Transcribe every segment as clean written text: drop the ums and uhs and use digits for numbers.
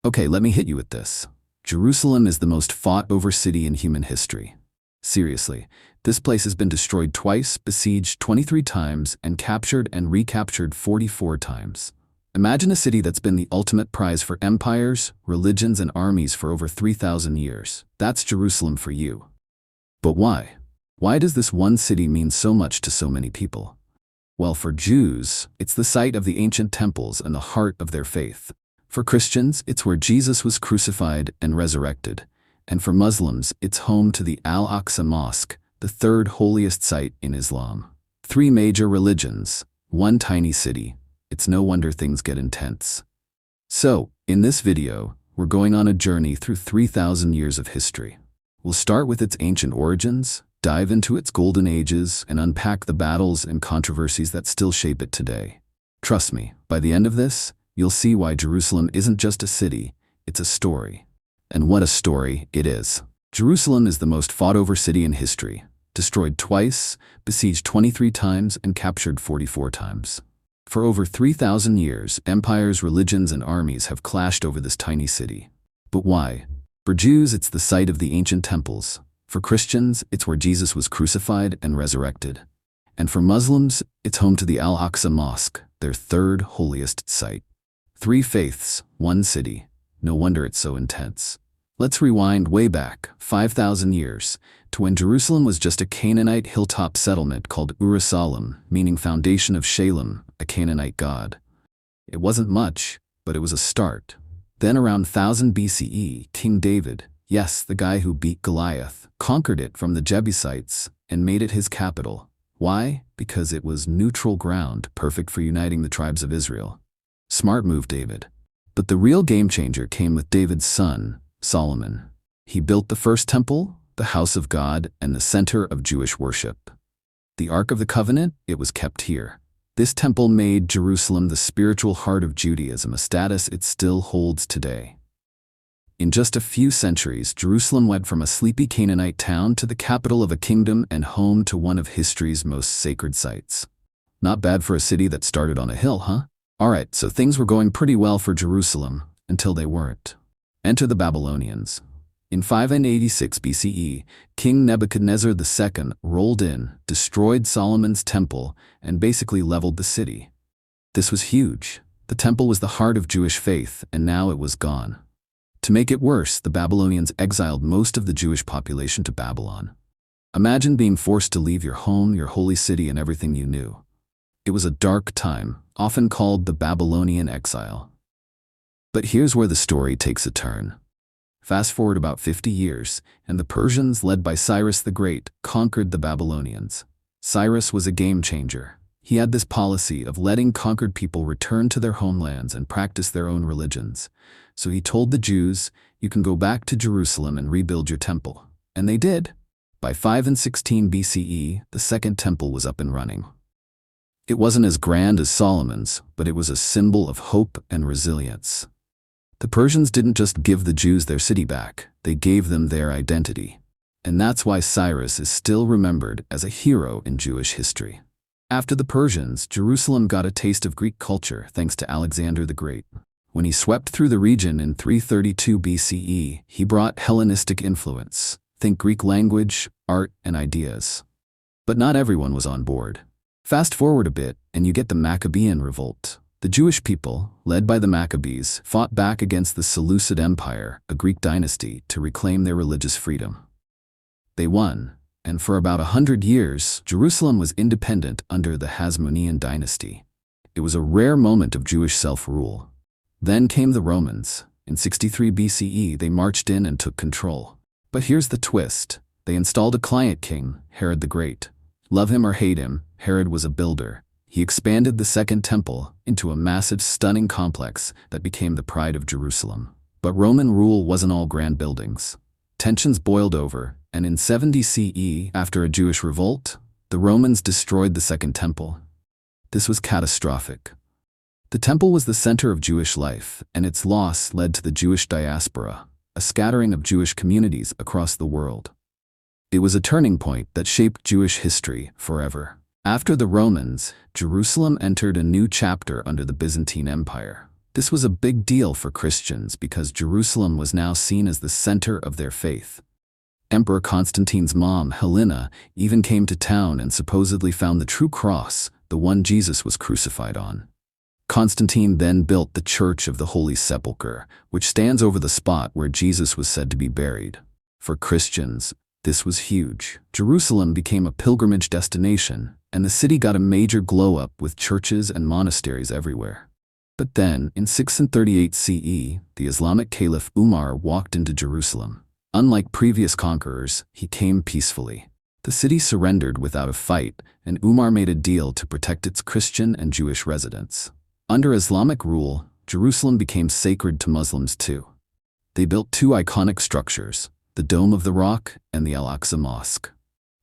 Okay, let me hit you with this. Jerusalem is the most fought-over city in human history. Seriously, this place has been destroyed twice, besieged 23 times, and captured and recaptured 44 times. Imagine a city that's been the ultimate prize for empires, religions, and armies for over 3,000 years. That's Jerusalem for you. But why? Why does this one city mean so much to so many people? Well, for Jews, it's the site of the ancient temples and the heart of their faith. For Christians, it's where Jesus was crucified and resurrected. And for Muslims, it's home to the Al-Aqsa Mosque, the third holiest site in Islam. 3 major religions, one tiny city. It's no wonder things get intense. So, in this video, we're going on a journey through 3,000 years of history. We'll start with its ancient origins, dive into its golden ages, and unpack the battles and controversies that still shape it today. Trust me, by the end of this, you'll see why Jerusalem isn't just a city, it's a story. And what a story it is. Jerusalem is the most fought-over city in history, destroyed twice, besieged 23 times, and captured 44 times. For over 3,000 years, empires, religions, and armies have clashed over this tiny city. But why? For Jews, it's the site of the ancient temples. For Christians, it's where Jesus was crucified and resurrected. And for Muslims, it's home to the Al-Aqsa Mosque, their third holiest site. 3 faiths, 1 city. No wonder it's so intense. Let's rewind way back, 5,000 years, to when Jerusalem was just a Canaanite hilltop settlement called Ur-Salim, meaning foundation of Shalem, a Canaanite god. It wasn't much, but it was a start. Then around 1000 BCE, King David, yes, the guy who beat Goliath, conquered it from the Jebusites and made it his capital. Why? Because it was neutral ground, perfect for uniting the tribes of Israel. Smart move, David. But the real game changer came with David's son, Solomon. He built the first temple, the house of God, and the center of Jewish worship. The Ark of the Covenant, it was kept here. This temple made Jerusalem the spiritual heart of Judaism, a status it still holds today. In just a few centuries, Jerusalem went from a sleepy Canaanite town to the capital of a kingdom and home to one of history's most sacred sites. Not bad for a city that started on a hill, huh? Alright, so things were going pretty well for Jerusalem, until they weren't. Enter the Babylonians. In 586 BCE, King Nebuchadnezzar II rolled in, destroyed Solomon's temple, and basically leveled the city. This was huge. The temple was the heart of Jewish faith, and now it was gone. To make it worse, the Babylonians exiled most of the Jewish population to Babylon. Imagine being forced to leave your home, your holy city, and everything you knew. It was a dark time, often called the Babylonian exile. But here's where the story takes a turn. Fast forward about 50 years, and the Persians, led by Cyrus the Great, conquered the Babylonians. Cyrus was a game changer. He had this policy of letting conquered people return to their homelands and practice their own religions. So he told the Jews, you can go back to Jerusalem and rebuild your temple. And they did. By 516 BCE, the second temple was up and running. It wasn't as grand as Solomon's, but it was a symbol of hope and resilience. The Persians didn't just give the Jews their city back, they gave them their identity. And that's why Cyrus is still remembered as a hero in Jewish history. After the Persians, Jerusalem got a taste of Greek culture thanks to Alexander the Great. When he swept through the region in 332 BCE, he brought Hellenistic influence. Think Greek language, art, and ideas. But not everyone was on board. Fast forward a bit, and you get the Maccabean revolt. The Jewish people, led by the Maccabees, fought back against the Seleucid Empire, a Greek dynasty, to reclaim their religious freedom. They won, and for about 100 years, Jerusalem was independent under the Hasmonean dynasty. It was a rare moment of Jewish self-rule. Then came the Romans. In 63 BCE, they marched in and took control. But here's the twist. They installed a client king, Herod the Great. Love him or hate him, Herod was a builder. He expanded the Second Temple into a massive, stunning complex that became the pride of Jerusalem. But Roman rule wasn't all grand buildings. Tensions boiled over, and in 70 CE, after a Jewish revolt, the Romans destroyed the Second Temple. This was catastrophic. The temple was the center of Jewish life, and its loss led to the Jewish diaspora, a scattering of Jewish communities across the world. It was a turning point that shaped Jewish history forever. After the Romans, Jerusalem entered a new chapter under the Byzantine Empire. This was a big deal for Christians because Jerusalem was now seen as the center of their faith. Emperor Constantine's mom, Helena, even came to town and supposedly found the true cross, the one Jesus was crucified on. Constantine then built the Church of the Holy Sepulchre, which stands over the spot where Jesus was said to be buried. For Christians, this was huge. Jerusalem became a pilgrimage destination, and the city got a major glow-up with churches and monasteries everywhere. But then, in 638 CE, the Islamic Caliph Umar walked into Jerusalem. Unlike previous conquerors, he came peacefully. The city surrendered without a fight, and Umar made a deal to protect its Christian and Jewish residents. Under Islamic rule, Jerusalem became sacred to Muslims too. They built two iconic structures, the Dome of the Rock and the Al-Aqsa Mosque.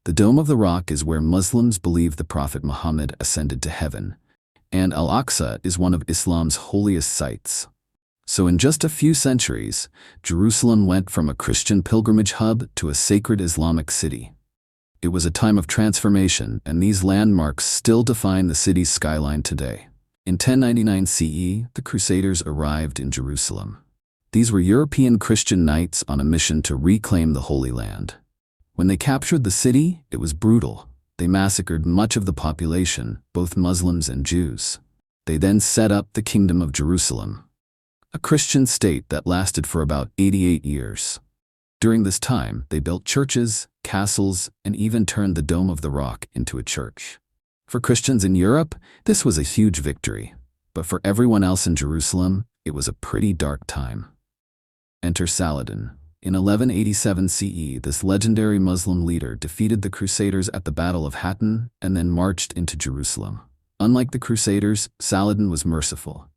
The Dome of the Rock is where Muslims believe the Prophet Muhammad ascended to heaven, and Al-Aqsa is one of Islam's holiest sites. So in just a few centuries, Jerusalem went from a Christian pilgrimage hub to a sacred Islamic city. It was a time of transformation, and these landmarks still define the city's skyline today. In 1099 CE, the Crusaders arrived in Jerusalem. These were European Christian knights on a mission to reclaim the Holy Land. When they captured the city, it was brutal. They massacred much of the population, both Muslims and Jews. They then set up the Kingdom of Jerusalem, a Christian state that lasted for about 88 years. During this time, they built churches, castles, and even turned the Dome of the Rock into a church. For Christians in Europe, this was a huge victory, but for everyone else in Jerusalem, it was a pretty dark time. Enter Saladin. In 1187 CE, this legendary Muslim leader defeated the Crusaders at the Battle of Hattin and then marched into Jerusalem. Unlike the Crusaders, Saladin was merciful.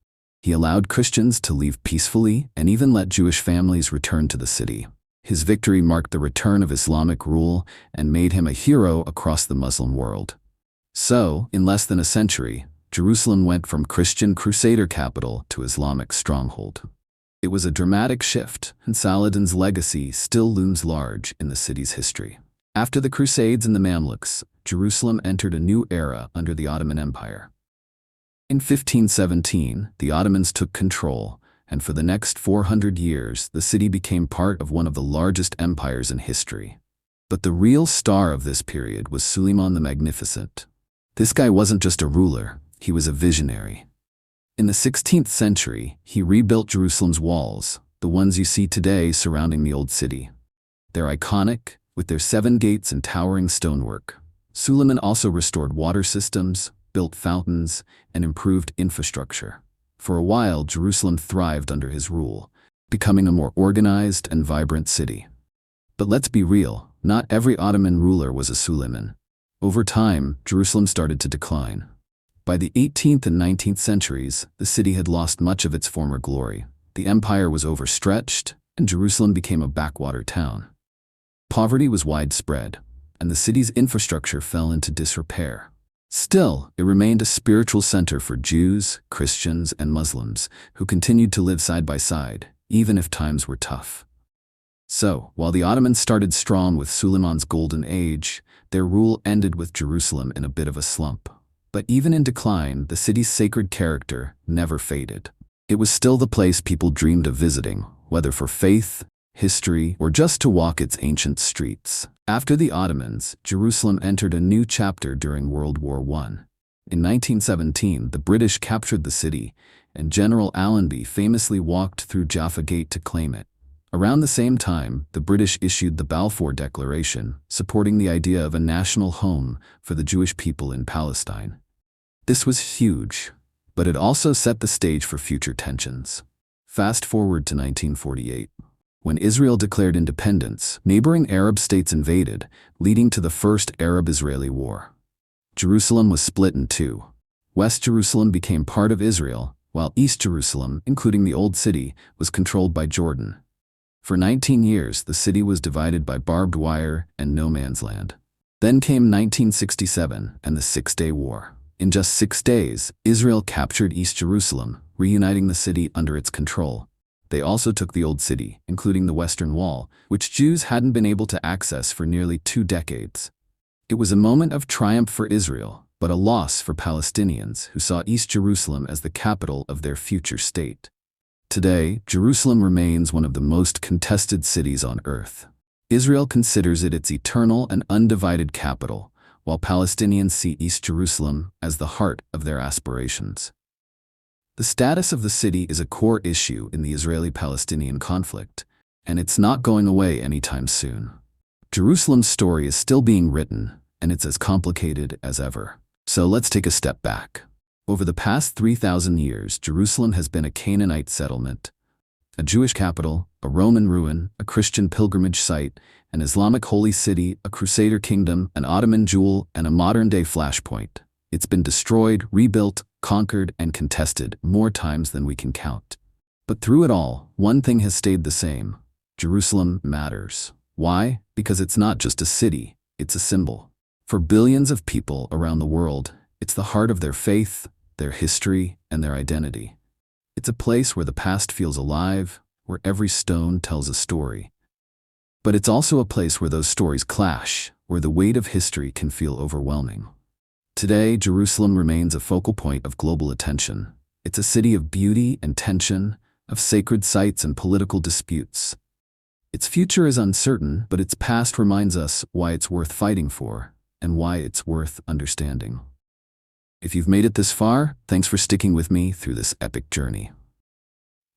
He allowed Christians to leave peacefully and even let Jewish families return to the city. His victory marked the return of Islamic rule and made him a hero across the Muslim world. So, in less than a century, Jerusalem went from Christian Crusader capital to Islamic stronghold. It was a dramatic shift, and Saladin's legacy still looms large in the city's history. After the Crusades and the Mamluks, Jerusalem entered a new era under the Ottoman Empire. In 1517, the Ottomans took control, and for the next 400 years, the city became part of one of the largest empires in history. But the real star of this period was Suleiman the Magnificent. This guy wasn't just a ruler, he was a visionary. In the 16th century, he rebuilt Jerusalem's walls, the ones you see today surrounding the old city. They're iconic, with their 7 gates and towering stonework. Suleiman also restored water systems, built fountains, and improved infrastructure. For a while, Jerusalem thrived under his rule, becoming a more organized and vibrant city. But let's be real, not every Ottoman ruler was a Suleiman. Over time, Jerusalem started to decline. By the 18th and 19th centuries, the city had lost much of its former glory. The empire was overstretched, and Jerusalem became a backwater town. Poverty was widespread, and the city's infrastructure fell into disrepair. Still, it remained a spiritual center for Jews, Christians, and Muslims, who continued to live side by side, even if times were tough. So, while the Ottomans started strong with Suleiman's golden age, their rule ended with Jerusalem in a bit of a slump. But even in decline, the city's sacred character never faded. It was still the place people dreamed of visiting, whether for faith, history, or just to walk its ancient streets. After the Ottomans, Jerusalem entered a new chapter during World War I. In 1917, the British captured the city, and General Allenby famously walked through Jaffa Gate to claim it. Around the same time, the British issued the Balfour Declaration, supporting the idea of a national home for the Jewish people in Palestine. This was huge, but it also set the stage for future tensions. Fast forward to 1948. When Israel declared independence, neighboring Arab states invaded, leading to the First Arab-Israeli War. Jerusalem was split in two. West Jerusalem became part of Israel, while East Jerusalem, including the Old City, was controlled by Jordan. For 19 years, the city was divided by barbed wire and no man's land. Then came 1967 and the Six-Day War. In just 6 days, Israel captured East Jerusalem, reuniting the city under its control. They also took the Old City, including the Western Wall, which Jews hadn't been able to access for nearly 2 decades. It was a moment of triumph for Israel, but a loss for Palestinians who saw East Jerusalem as the capital of their future state. Today, Jerusalem remains one of the most contested cities on earth. Israel considers it its eternal and undivided capital, while Palestinians see East Jerusalem as the heart of their aspirations. The status of the city is a core issue in the Israeli-Palestinian conflict, and it's not going away anytime soon. Jerusalem's story is still being written, and it's as complicated as ever. So let's take a step back. Over the past 3,000 years, Jerusalem has been a Canaanite settlement, a Jewish capital, a Roman ruin, a Christian pilgrimage site, an Islamic holy city, a Crusader kingdom, an Ottoman jewel, and a modern-day flashpoint. It's been destroyed, rebuilt, conquered, and contested more times than we can count. But through it all, one thing has stayed the same. Jerusalem matters. Why? Because it's not just a city, it's a symbol. For billions of people around the world, it's the heart of their faith, their history, and their identity. It's a place where the past feels alive, where every stone tells a story. But it's also a place where those stories clash, where the weight of history can feel overwhelming. Today, Jerusalem remains a focal point of global attention. It's a city of beauty and tension, of sacred sites and political disputes. Its future is uncertain, but its past reminds us why it's worth fighting for, and why it's worth understanding. If you've made it this far, thanks for sticking with me through this epic journey.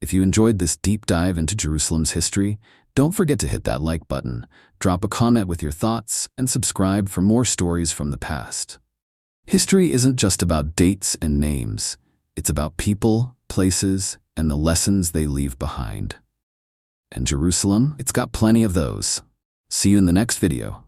If you enjoyed this deep dive into Jerusalem's history, don't forget to hit that like button, drop a comment with your thoughts, and subscribe for more stories from the past. History isn't just about dates and names. It's about people, places, and the lessons they leave behind. And Jerusalem, it's got plenty of those. See you in the next video.